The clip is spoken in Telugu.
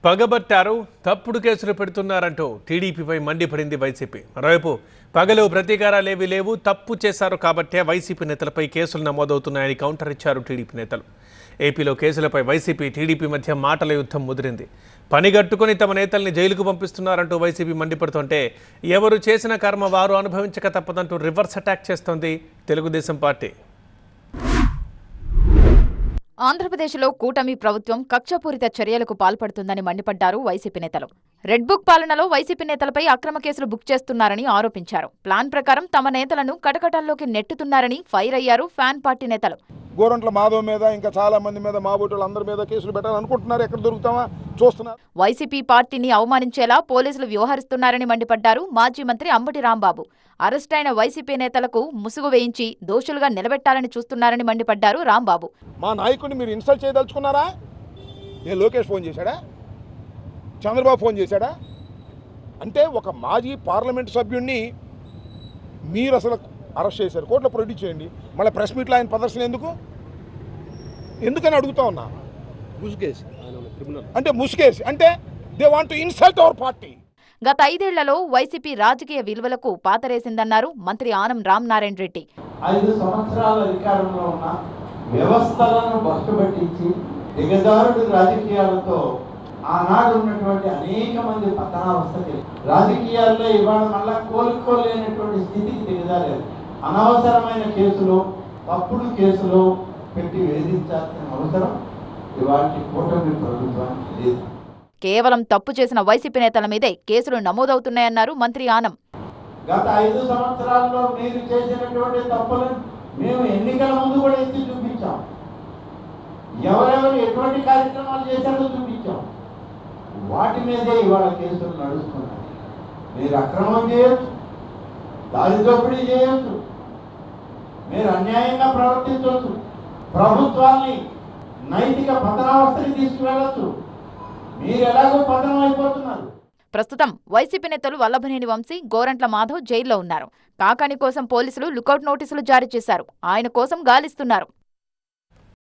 పగబట్టారు, తప్పుడు కేసులు పెడుతున్నారంటూ టీడీపీపై మండిపడింది వైసీపీ. మరోవైపు పగలు ప్రతీకారాలేవీ లేవు, తప్పు చేశారు కాబట్టే వైసీపీ నేతలపై కేసులు నమోదవుతున్నాయని కౌంటర్ ఇచ్చారు టీడీపీ నేతలు. ఏపీలో కేసులపై వైసీపీ టీడీపీ మధ్య మాటల యుద్ధం ముదిరింది. పనిగట్టుకుని తమ నేతల్ని జైలుకు పంపిస్తున్నారంటూ వైసీపీ మండిపడుతుంటే, ఎవరు చేసిన కర్మ వారు అనుభవించక తప్పదంటూ రివర్స్ అటాక్ చేస్తోంది తెలుగుదేశం పార్టీ. ఆంధ్రప్రదేశ్లో కూటమి ప్రభుత్వం కక్షపూరిత చర్యలకు పాల్పడుతుందని మండిపడ్డారు వైసీపీ నేతలు. రెడ్ బుక్ పాలనలో వైసీపీ నేతలపై అక్రమ కేసులు బుక్ చేస్తున్నారని ఆరోపించారు. ప్లాన్ ప్రకారం తమ నేతలను కటకటాల్లోకి నెట్టుతున్నారని ఫైర్ అయ్యారు ఫ్యాన్ పార్టీ నేతలు. గోరంట్ల మాధవ్ మీద ఇంకా చాలా మంది మీద మాబోటులు అందరి మీద కేసులు పెట్టాలనుకుంటున్నారు. ఎక్కడ దొరుకుతామా చూస్తున్నారు. వైసీపీ పార్టీని అవమానించేలా పోలీసులు వ్యవహరిస్తున్నారని మండిపడ్డారు మాజీ మంత్రి అంబటి రాంబాబు. అరెస్టైన వైసీపీ నేతలకు ముసుగు వేయించి దోషులుగా నిలబెట్టాలని చూస్తున్నారని మండిపడ్డారు రాంబాబు. మా నాయకుడిని మీరు ఇన్సల్ట్ చేయదలుచుకున్నారా? లోకేష్ ఫోన్ చేశాడా? చంద్రబాబు ఫోన్ చేశాడా? అంటే ఒక మాజీ పార్లమెంట్ సభ్యుడిని మీరు అసలు అరెస్ట్ చేశారు, కోర్టులో ప్రొడ్యూస్ చేయండి. మళ్ళీ ప్రెస్ మీట్లో ఆయన ప్రదర్శన ఎందుకని అడుగుతా ఉన్నా. ముసుగేసి అంటే they want to insult our party. గత 5 ఏళ్లలో వైసీపీ రాజకీయ విలువలకు పాతరేసిందన్నారు మంత్రి ఆనం రామనారాయణ రెడ్డి. 5 సంవత్సరాల అధికారంలో ఉన్న వ్యవస్థలను భ్రష్టుపట్టించి దిగజారుడు రాజకీయాలతో ఆనాడు ఉన్నటువంటి అనేక మంది పతనావస్థకి రాజకీయాల్లో ఇవాళ మళ్ళా కోలుకోలేనటువంటి స్థితికి దిగజారారు. అనవసరమైన కేసులు, తప్పుడు కేసులు పెట్టి వేధించాల్సిన అవసరం ఇవాటి కూటమి ప్రభుత్వానికి లేదు. కేవలం తప్పు చేసిన వైసీపీ నేతల మీదే కేసులు నమోదవుతున్నాయన్నారు మంత్రి ఆనం. గత 5 సంవత్సరాల్లో మీరు చేసినటువంటి తప్పులను మేము ఎన్నికల ముందు కూడా ఎత్తి చూపించాం. ఎవరెవరు ఎటువంటి కార్యక్రమాలు చేశారో చూపించాం. వాటి మీదే ఇవాళ కేసులు నడుస్తున్నాయి. మీరు అక్రమం చేయొచ్చు, దారి దోపిడీ చేయొచ్చు, మీరు అన్యాయంగా ప్రవర్తించవచ్చు, ప్రభుత్వాన్ని నైతిక పతనావస్థకి తీసుకువెళ్ళొచ్చు. మీరు ఎలాగో పతనం అయిపోతున్నారు. ప్రస్తుతం వైసీపీ నేతలు వల్లభనేని వంశీ, గోరంట్ల మాధవ్ జైల్లో ఉన్నారు. కాకాని కోసం పోలీసులు లుకౌట్ నోటీసులు జారీ చేశారు. ఆయన కోసం గాలిస్తున్నారు.